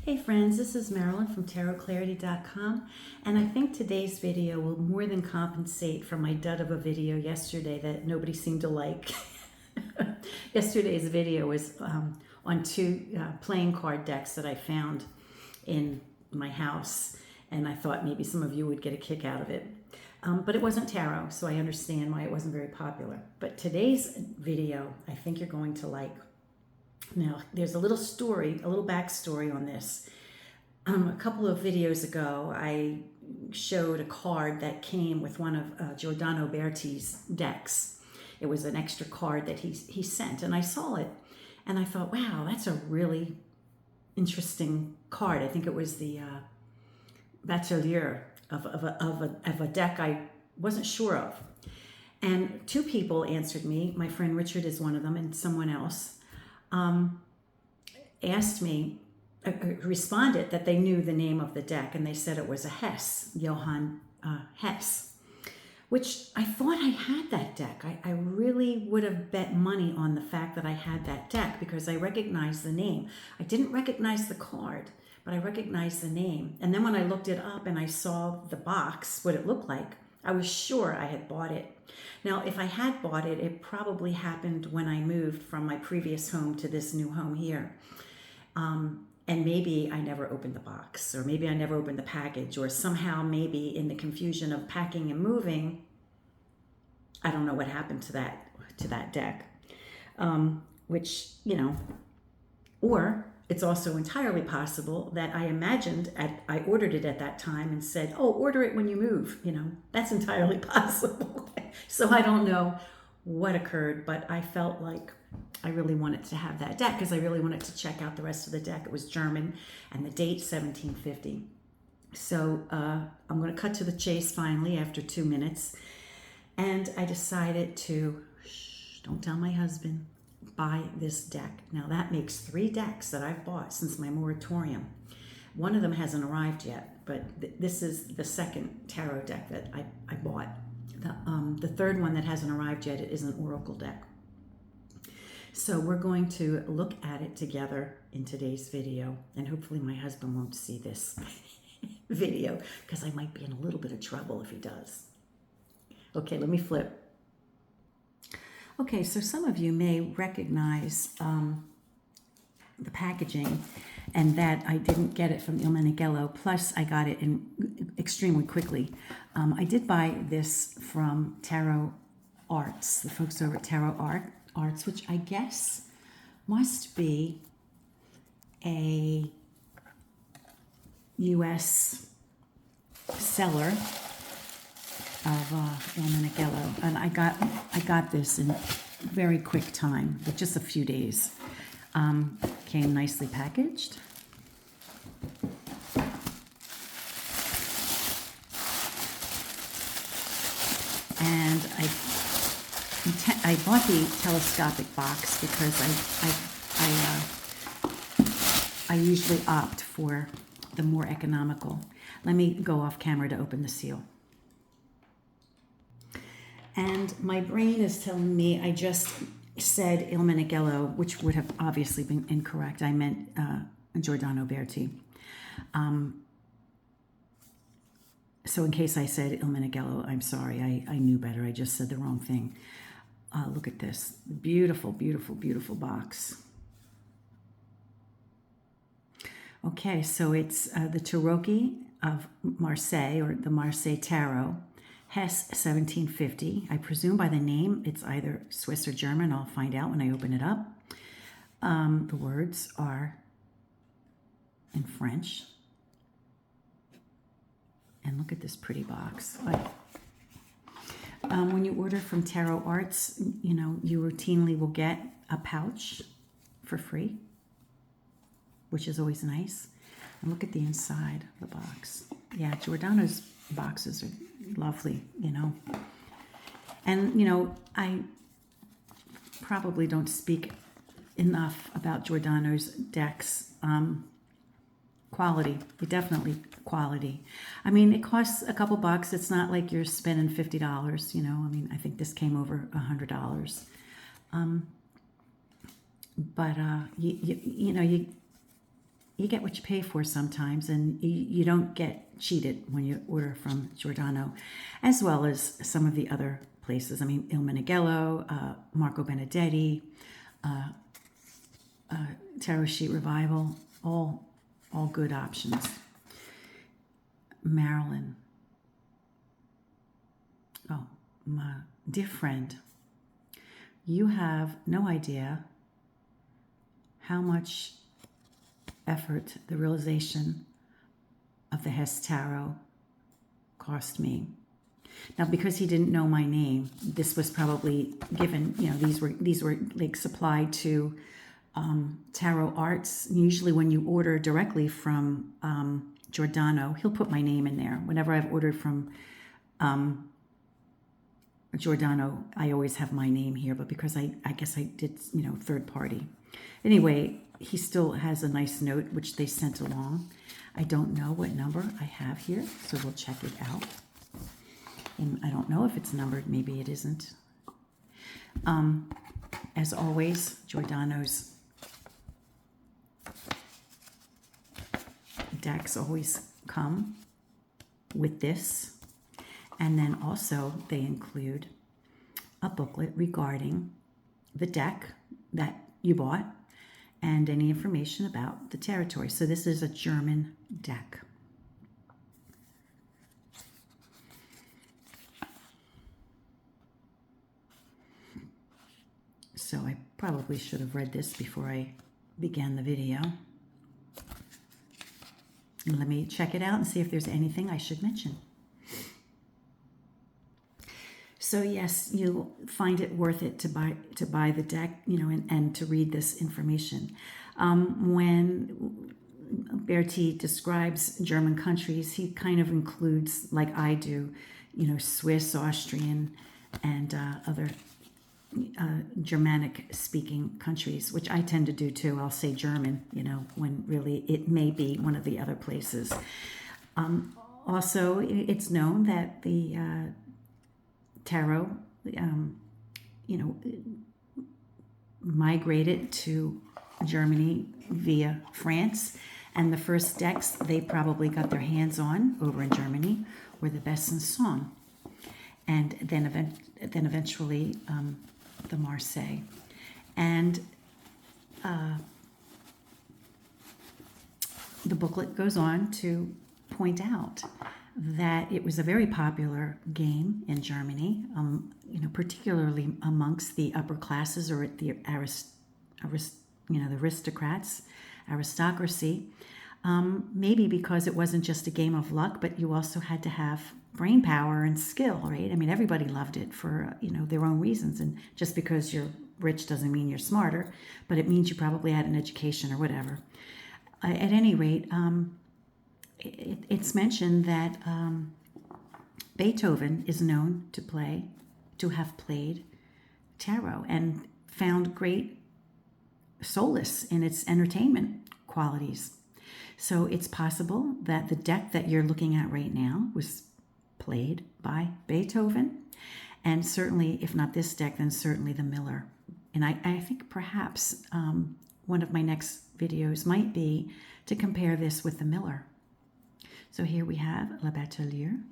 Hey friends, this is Marilyn from tarotclarity.com, and I think today's video will more than compensate for my dud of a video yesterday that nobody seemed to like. Yesterday's video was on two playing card decks that I found in my house, and I thought maybe some of you would get a kick out of it. But it wasn't tarot, so I understand why it wasn't very popular. But today's video, I think you're going to like. Now, there's a little story, a little backstory on this. A couple of videos ago, I showed a card that came with one of Giordano Berti's decks. It was an extra card that he sent, and I saw it, and I thought, wow, that's a really interesting card. I think it was the Bachelier of a deck I wasn't sure of. And two people answered me. My friend Richard is one of them, and someone else. Asked me, responded that they knew the name of the deck, and they said it was a Hes, Johann Hes, which I thought I had that deck. I really would have bet money on the fact that I had that deck because I recognized the name. I didn't recognize the card, but I recognized the name. And then when I looked it up and I saw the box, what it looked like, I was sure I had bought it. Now, if I had bought it, it probably happened when I moved from my previous home to this new home here. And maybe I never opened the box, or maybe I never opened the package, or somehow maybe in the confusion of packing and moving, I don't know what happened to that deck. Which, you know, or it's also entirely possible that I imagined, I ordered it at that time and said, oh, order it when you move. You know, that's entirely possible. So I don't know what occurred, but I felt like I really wanted to have that deck because I really wanted to check out the rest of the deck. It was German, and the date 1750. So I'm going to cut to the chase finally after 2 minutes. And I decided to, don't tell my husband, buy this deck. Now that makes 3 decks that I've bought since my moratorium. One of them hasn't arrived yet, but this is the second tarot deck that I bought. The third one that hasn't arrived yet is an oracle deck. So we're going to look at it together in today's video, and hopefully my husband won't see this video because I might be in a little bit of trouble if he does. Okay, let me flip. Okay, so some of you may recognize the packaging, and that I didn't get it from Il Meneghello, plus I got it in extremely quickly. I did buy this from Tarot Arts, the folks over at Tarot Arts, which I guess must be a U.S. seller of Il Meneghello, and I got this in very quick time, with just a few days. Came nicely packaged. And I bought the telescopic box because I usually opt for the more economical. Let me go off camera to open the seal. And my brain is telling me I just said Il Meneghello, which would have obviously been incorrect. I meant Giordano Berti. So in case I said Il Meneghello, I'm sorry. I knew better. I just said the wrong thing. Look at this. Beautiful, beautiful, beautiful box. Okay, so it's the Tarocchi of Marseille, or the Marseille Tarot. Hes 1750. I presume by the name it's either Swiss or German. I'll find out when I open it up. The words are in French. And look at this pretty box. When you order from Tarot Arts, you know, you routinely will get a pouch for free, which is always nice. And look at the inside of the box. Yeah, Giordano's boxes are lovely, you know. And, you know, I probably don't speak enough about Giordano's decks. Quality, definitely quality. I mean, it costs a couple bucks. It's not like you're spending $50, you know. I mean, I think this came over $100. But, you know, you get what you pay for sometimes, and you don't get cheated when you order from Giordano, as well as some of the other places. I mean, Il Meneghello, Marco Benedetti, Tarot Sheet Revival, all good options. Marilyn. Oh, my dear friend, you have no idea how much effort the realization of the Hes Tarot cost me. Now, because he didn't know my name, this was probably given, you know, these were like supplied to Tarot Arts. Usually when you order directly from Giordano, he'll put my name in there. Whenever I've ordered from Giordano, I always have my name here, but because I guess I did, you know, third party. Anyway, he still has a nice note, which they sent along. I don't know what number I have here, so we'll check it out. And I don't know if it's numbered, maybe it isn't. As always, Giordano's decks always come with this. And then also they include a booklet regarding the deck that you bought and any information about the territory. So this is a German deck. So I probably should have read this before I began the video. Let me check it out and see if there's anything I should mention. So yes, you'll find it worth it to buy the deck, you know, and to read this information. When Berti describes German countries, he kind of includes, like I do, you know, Swiss, Austrian, and other Germanic-speaking countries, which I tend to do too. I'll say German, you know, when really it may be one of the other places. Also, it's known that the tarot, you know, migrated to Germany via France, and the first decks they probably got their hands on over in Germany were the Besançon, and then eventually the Marseille. And the booklet goes on to point out that it was a very popular game in Germany, you know, particularly amongst the upper classes or the aristocrats, aristocracy. Maybe because it wasn't just a game of luck, but you also had to have brain power and skill, right? I mean, everybody loved it for, you know, their own reasons. And just because you're rich doesn't mean you're smarter, but it means you probably had an education or whatever. At any rate, it's mentioned that Beethoven is known to have played tarot and found great solace in its entertainment qualities. So it's possible that the deck that you're looking at right now was played by Beethoven, and certainly, if not this deck, then certainly the Miller. And I think perhaps one of my next videos might be to compare this with the Miller. So here we have La Batelier.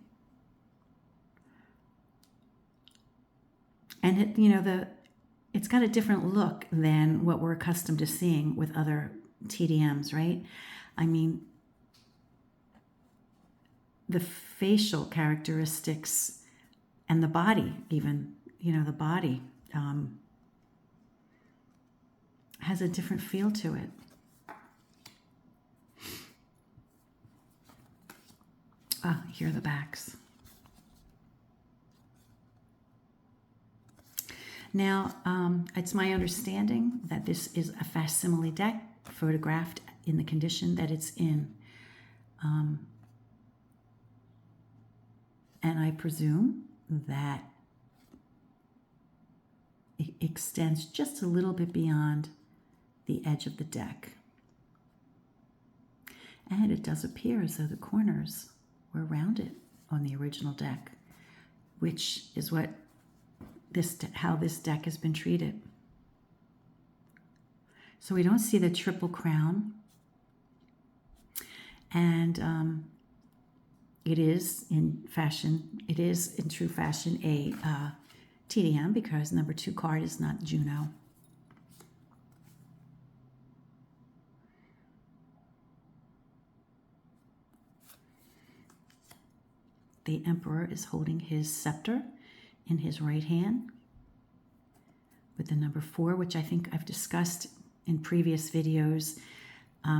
And it, you know, it's got a different look than what we're accustomed to seeing with other TDMs, right? I mean, the facial characteristics and the body, even, you know, the body has a different feel to it. Here are the backs. Now, it's my understanding that this is a facsimile deck photographed in the condition that it's in. And I presume that it extends just a little bit beyond the edge of the deck. And it does appear as though the corners were rounded on the original deck, which is what how this deck has been treated. So we don't see the triple crown And it is in true fashion, a TDM, because number 2 card is not Juno. The Emperor is holding his scepter in his right hand with the number 4, which I think I've discussed in previous videos.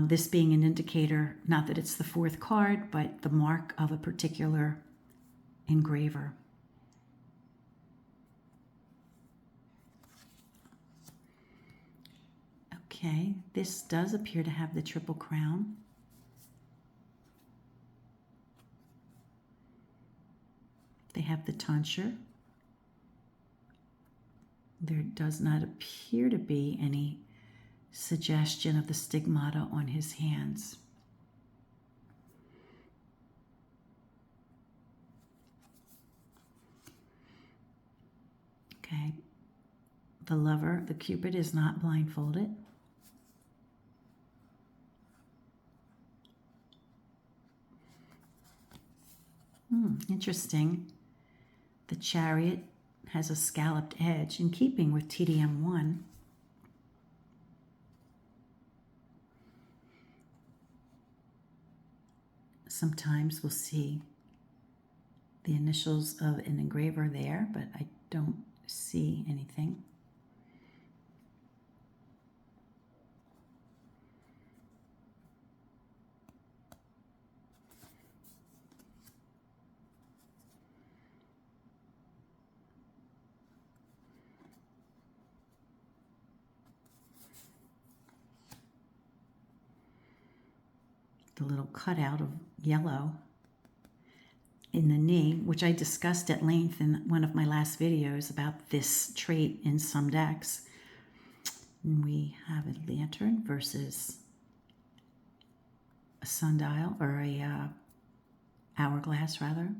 This being an indicator, not that it's the 4th card, but the mark of a particular engraver. Okay, this does appear to have the Triple Crown. They have the tonsure. There does not appear to be any suggestion of the stigmata on his hands. Okay, the lover, the Cupid, is not blindfolded. Interesting. The Chariot has a scalloped edge in keeping with TDM1. Sometimes we'll see the initials of an engraver there, but I don't see anything. The little cutout of yellow in the knee, which I discussed at length in one of my last videos about this trait in some decks. And we have a lantern versus a sundial, or a hourglass rather.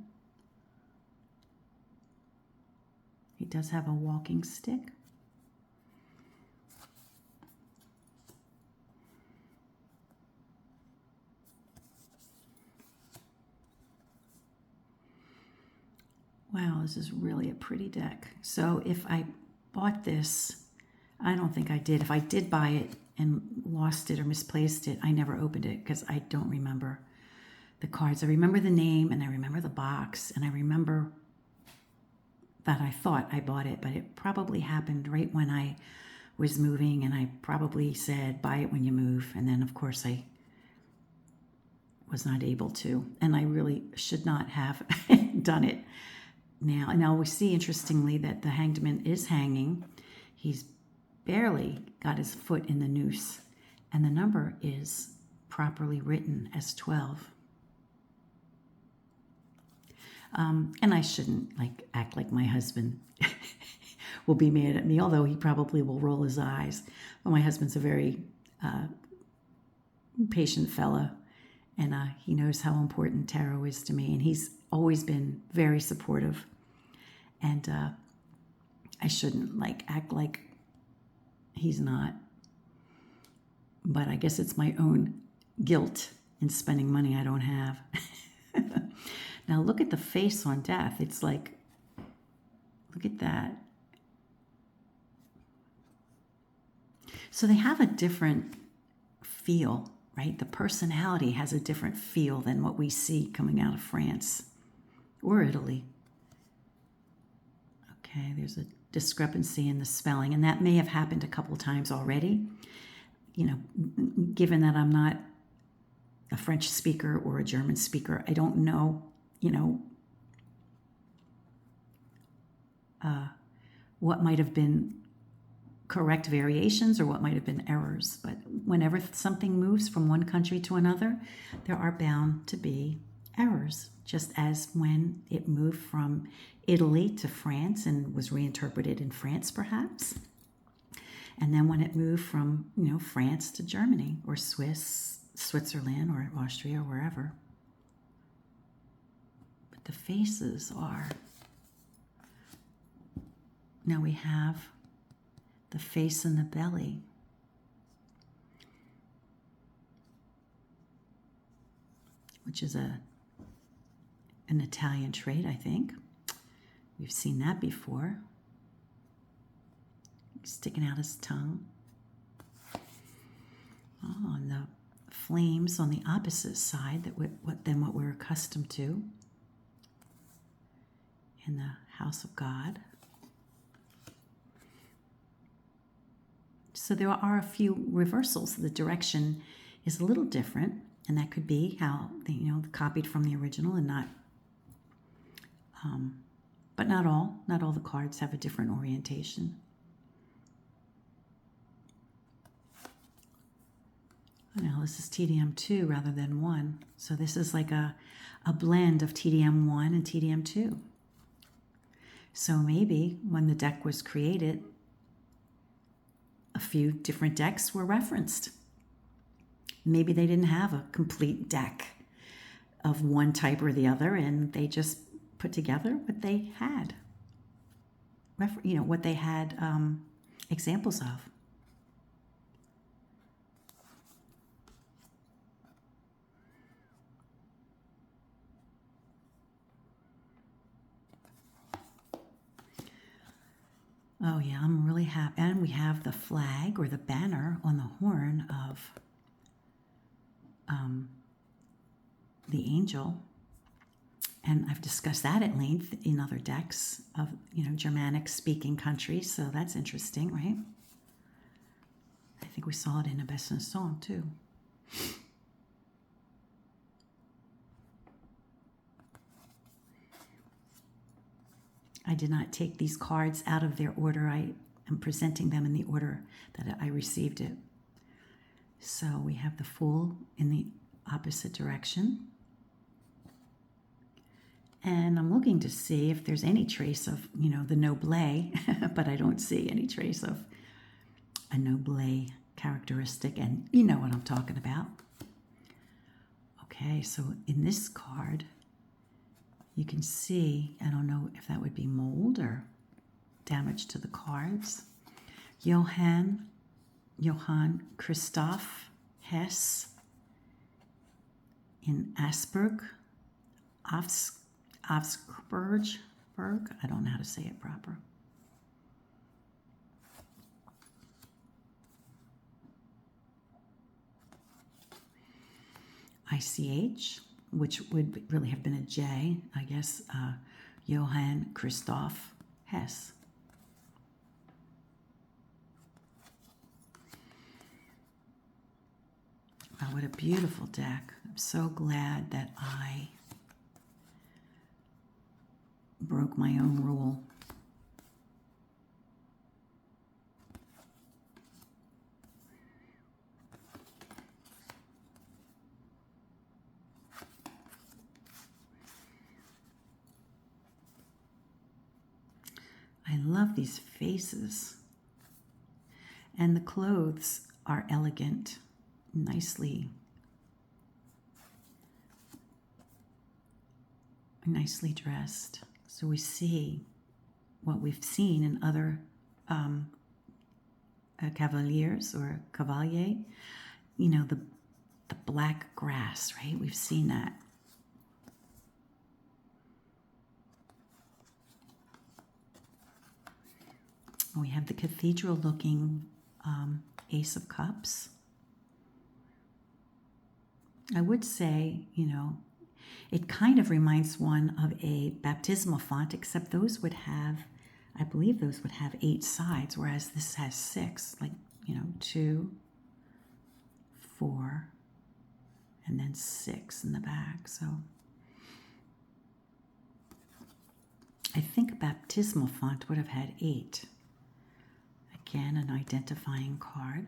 He does have a walking stick. Wow, this is really a pretty deck. So if I bought this, I don't think I did. If I did buy it and lost it or misplaced it, I never opened it because I don't remember the cards. I remember the name and I remember the box and I remember that I thought I bought it, but it probably happened right when I was moving and I probably said, buy it when you move. And then of course I was not able to, and I really should not have done it. Now we see, interestingly, that the hanged man is hanging. He's barely got his foot in the noose, and the number is properly written as 12. And I shouldn't act like my husband will be mad at me, although he probably will roll his eyes. But my husband's a very patient fella, and he knows how important tarot is to me, and he's always been very supportive. And I shouldn't act like he's not. But I guess it's my own guilt in spending money I don't have. Now look at the face on Death. It's like, look at that. So they have a different feel, right? The personality has a different feel than what we see coming out of France or Italy. Okay, there's a discrepancy in the spelling, and that may have happened a couple times already. You know, given that I'm not a French speaker or a German speaker, I don't know, what might have been correct variations or what might have been errors. But whenever something moves from one country to another, there are bound to be errors, just as when it moved from Italy to France and was reinterpreted in France, perhaps. And then when it moved from, France to Germany or Switzerland or Austria or wherever. But the faces are... Now we have the face and the belly. which is an Italian trait, I think. We've seen that before. Sticking out his tongue. Oh, and the flames on the opposite side than what we're accustomed to in the house of God. So there are a few reversals. The direction is a little different, and that could be how they, copied from the original and not. But not all. Not all the cards have a different orientation. Now this is TDM2 rather than 1. So this is like a blend of TDM1 and TDM2. So maybe when the deck was created, a few different decks were referenced. Maybe they didn't have a complete deck of one type or the other, and they just put together what they had. What they had examples of. Oh yeah, I'm really happy. And we have the flag or the banner on the horn of the angel. And I've discussed that at length in other decks of, Germanic speaking countries. So that's interesting, right? I think we saw it in a Besson song too. I did not take these cards out of their order. I am presenting them in the order that I received it. So we have the Fool in the opposite direction. And I'm looking to see if there's any trace of, the noble, but I don't see any trace of a noble characteristic. And you know what I'm talking about. Okay, so in this card, you can see, I don't know if that would be mold or damage to the cards. Johann Christoph Hess in Asperg, Augsburg. I don't know how to say it proper. ICH, which would really have been a J, I guess, Johann Christoph Hess. Wow, what a beautiful deck. I'm so glad that I broke my own rule. I love these faces. And the clothes are elegant, nicely dressed. So we see what we've seen in other cavaliers or cavalier, the black grass, right? We've seen that. We have the cathedral-looking Ace of Cups. I would say, it kind of reminds one of a baptismal font, except those would have, I believe those would have 8 sides, whereas this has 6, 2, 4, and then 6 in the back. So I think a baptismal font would have had 8. Again, an identifying card.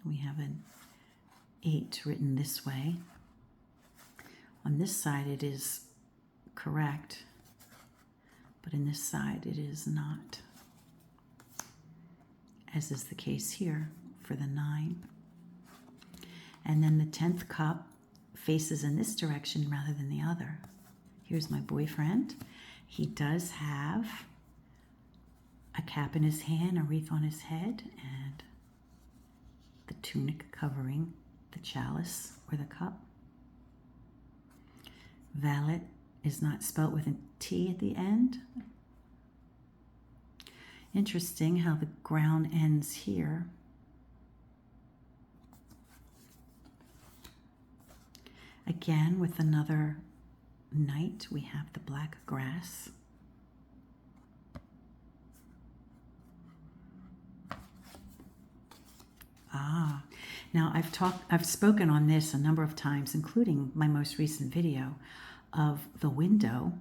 We have an 8 written this way. On this side it is correct, but in this side it is not, as is the case here for the 9. And then the 10th cup faces in this direction rather than the other. Here's my boyfriend. He does have a cap in his hand, a wreath on his head, and the tunic covering the chalice or the cup. Valet is not spelt with a T at the end. Interesting how the ground ends here. Again, with another knight, we have the black grass. Now I've spoken on this a number of times, including my most recent video of the window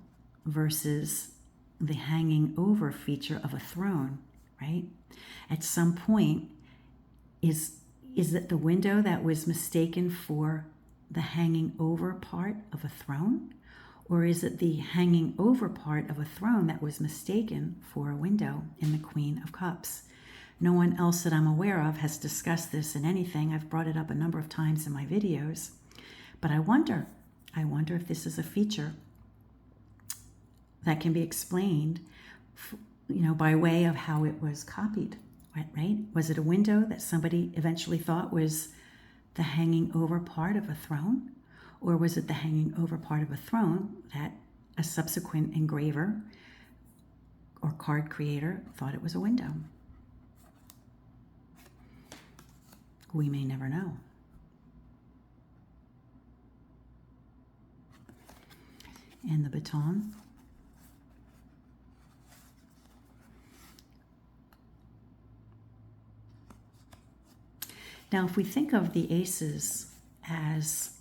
versus the hanging over feature of a throne, right? At some point, is it the window that was mistaken for the hanging over part of a throne? Or is it the hanging over part of a throne that was mistaken for a window in the Queen of Cups? No one else that I'm aware of has discussed this in anything. I've brought it up a number of times in my videos. But I wonder if this is a feature that can be explained, by way of how it was copied, right? Was it a window that somebody eventually thought was the hanging over part of a throne? Or was it the hanging over part of a throne that a subsequent engraver or card creator thought it was a window? We may never know. And the baton. Now, if we think of the aces as,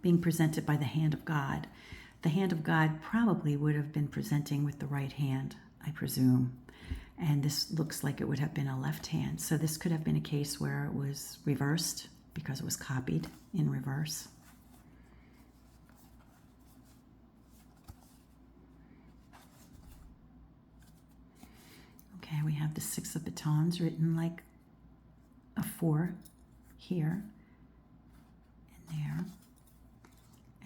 being presented by the hand of God, the hand of God probably would have been presenting with the right hand, I presume. And this looks like it would have been a left hand. So this could have been a case where it was reversed because it was copied in reverse. Okay, we have the 6 of batons written like a 4 here and there,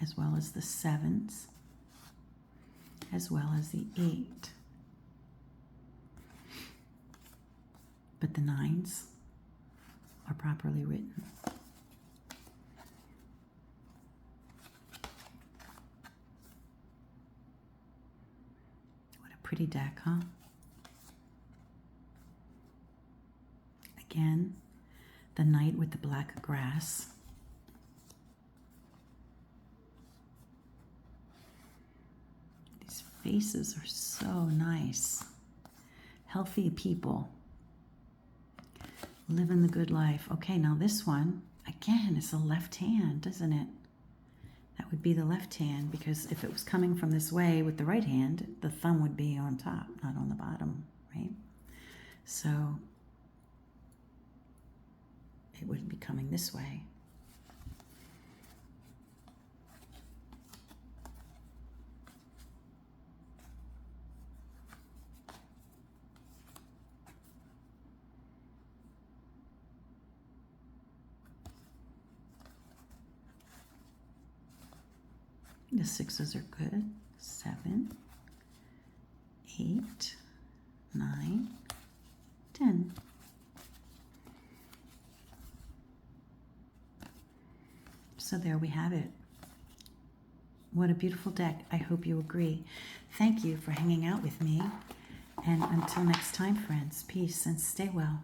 as well as the 7s, as well as the 8. But the 9s are properly written. What a pretty deck, huh? Again, the knight with the black grass. These faces are so nice. Healthy people. Living the good life. Okay, now this one, again, it's a left hand, isn't it? That would be the left hand, because if it was coming from this way with the right hand, the thumb would be on top, not on the bottom, right? So it would be coming this way. The 6s are good. 7, 8, 9, 10. So there we have it. What a beautiful deck. I hope you agree. Thank you for hanging out with me. And until next time, friends, peace and stay well.